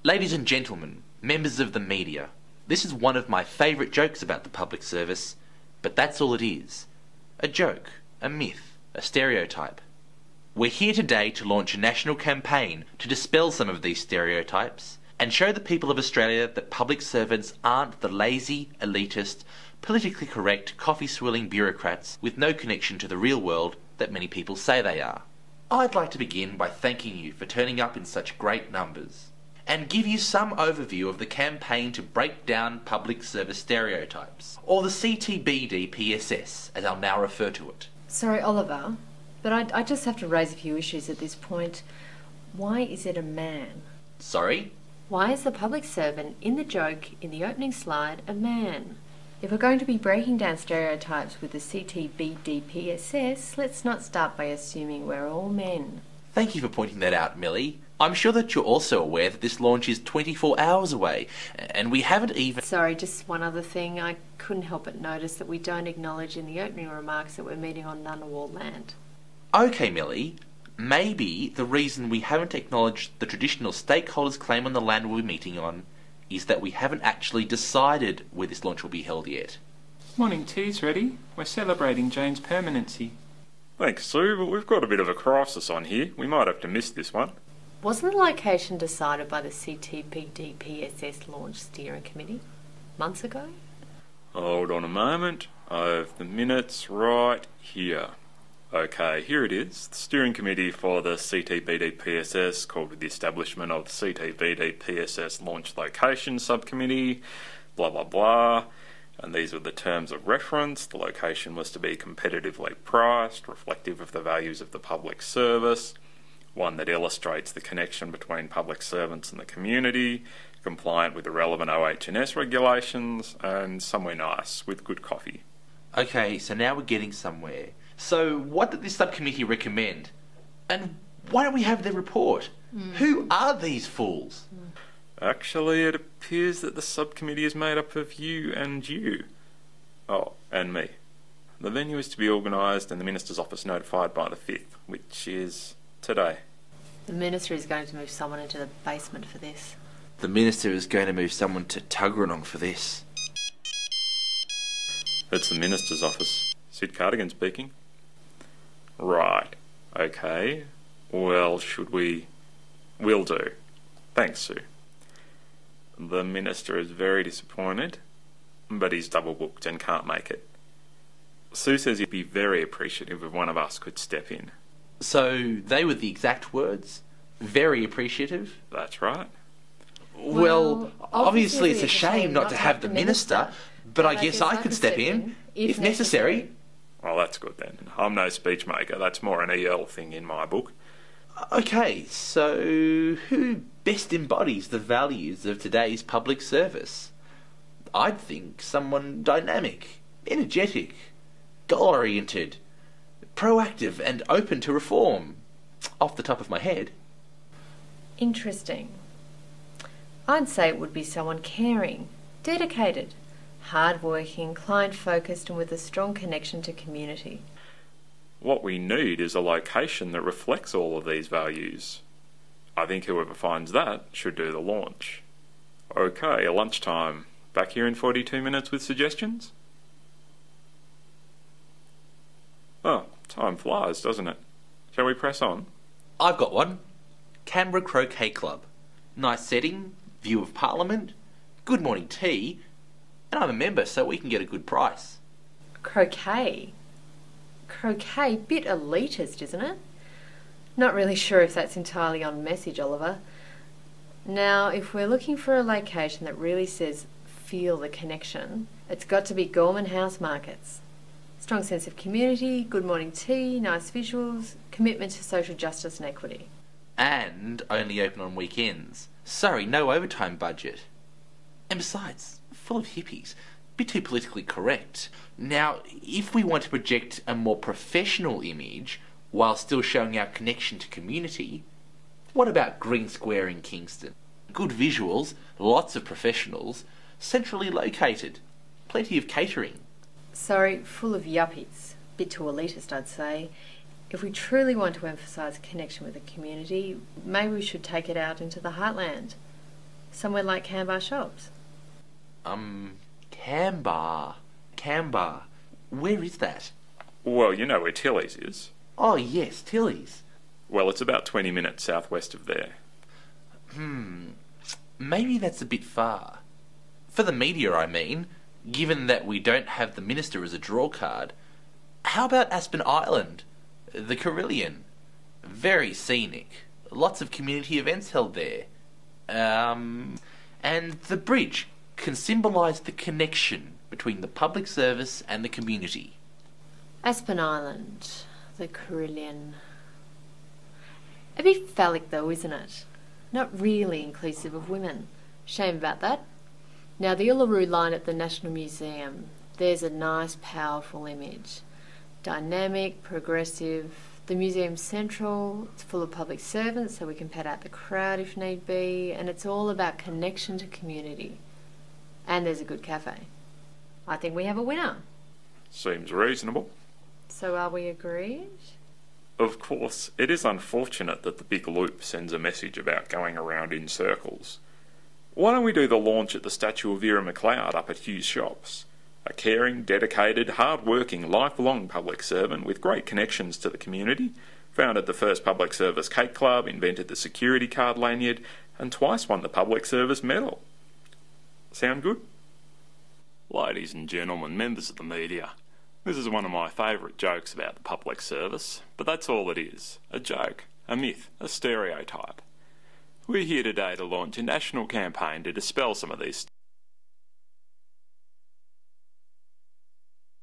Ladies and gentlemen, members of the media, this is one of my favourite jokes about the public service, but that's all it is. A joke, a myth, a stereotype. We're here today to launch a national campaign to dispel some of these stereotypes and show the people of Australia that public servants aren't the lazy, elitist, politically correct, coffee-swilling bureaucrats with no connection to the real world that many people say they are. I'd like to begin by thanking you for turning up in such great numbers and give you some overview of the campaign to break down public service stereotypes, or the CTBDPSS, as I'll now refer to it. Sorry, Oliver, but I just have to raise a few issues at this point. Why is it a man? Sorry? Why is the public servant in the joke in the opening slide a man? If we're going to be breaking down stereotypes with the CTBDPSS, let's not start by assuming we're all men. Thank you for pointing that out, Millie. I'm sure that you're also aware that this launch is 24 hours away, and we haven't even... Sorry, just one other thing. I couldn't help but notice that we don't acknowledge in the opening remarks that we're meeting on Ngunnawal land. Okay, Millie. Maybe the reason we haven't acknowledged the traditional stakeholders' claim on the land we'll be meeting on is that we haven't actually decided where this launch will be held yet. Morning tea's ready. We're celebrating Jane's permanency. Thanks, Sue, but we've got a bit of a crisis on here. We might have to miss this one. Wasn't the location decided by the CTBDPSS Launch Steering Committee months ago? Hold on a moment. I have the minutes right here. Okay, here it is. The steering committee for the CTBDPSS called with the establishment of the CTBDPSS Launch Location Subcommittee, blah blah blah. And these are the terms of reference. The location was to be competitively priced, reflective of the values of the public service, one that illustrates the connection between public servants and the community, compliant with the relevant OH&S regulations, and somewhere nice with good coffee. Okay, so now we're getting somewhere. So what did this subcommittee recommend? And why don't we have their report? Who are these fools? Actually, it appears that the subcommittee is made up of you. Oh, and me. The venue is to be organised and the Minister's office notified by the 5th, which is today. The Minister is going to move someone into the basement for this. The Minister is going to move someone to Tuggeranong for this. It's the Minister's office. Sid Cardigan speaking. Right. Okay. Well, should we... Will do. Thanks, Sue. The Minister is very disappointed, but he's double booked and can't make it. Sue says he'd be very appreciative if one of us could step in. So they were the exact words? Very appreciative? That's right. Well, obviously it's a shame not to have the Minister, but I guess I could step in, if necessary. Well, that's good then. I'm no speechmaker. That's more an EL thing in my book. Okay, so who best embodies the values of today's public service? I'd think someone dynamic, energetic, goal-oriented, proactive and open to reform, off the top of my head. Interesting. I'd say it would be someone caring, dedicated, hard-working, client-focused and with a strong connection to community. What we need is a location that reflects all of these values. I think whoever finds that should do the launch. Okay, lunchtime. Back here in 42 minutes with suggestions? Oh, time flies, doesn't it? Shall we press on? I've got one. Canberra Croquet Club. Nice setting, view of Parliament, good morning tea, and I'm a member so we can get a good price. Croquet? Croquet? Bit elitist, isn't it? Not really sure if that's entirely on message, Oliver. Now, if we're looking for a location that really says feel the connection, it's got to be Gorman House Markets. Strong sense of community, good morning tea, nice visuals, commitment to social justice and equity. And only open on weekends. Sorry, no overtime budget. And besides, full of hippies. Bit too politically correct. Now, if we want to project a more professional image while still showing our connection to community, what about Green Square in Kingston? Good visuals, lots of professionals, centrally located, plenty of catering. Sorry, full of yuppies. Bit too elitist, I'd say. If we truly want to emphasise connection with the community, maybe we should take it out into the heartland. Somewhere like Canbar Shops. Canbar. Where is that? Well, you know where Tilly's is. Oh yes, Tilly's. Well, it's about 20 minutes southwest of there. Maybe that's a bit far. For the media, I mean, given that we don't have the minister as a draw card. How about Aspen Island? The Carillion. Very scenic. Lots of community events held there. And the bridge can symbolise the connection between the public service and the community. Aspen Island, the Carillion. A bit phallic though, isn't it? Not really inclusive of women. Shame about that. Now the Uluru line at the National Museum, there's a nice powerful image. Dynamic, progressive. The museum's central, it's full of public servants so we can pad out the crowd if need be, and it's all about connection to community. And there's a good cafe. I think we have a winner. Seems reasonable. So are we agreed? Of course, it is unfortunate that the big loop sends a message about going around in circles. Why don't we do the launch at the statue of Vera McLeod up at Hughes Shops? A caring, dedicated, hard-working, lifelong public servant with great connections to the community, founded the first public service cake club, invented the security card lanyard, and twice won the public service medal. Sound good? Ladies and gentlemen, members of the media, this is one of my favourite jokes about the public service, but that's all it is. A joke, a myth, a stereotype. We're here today to launch a national campaign to dispel some of these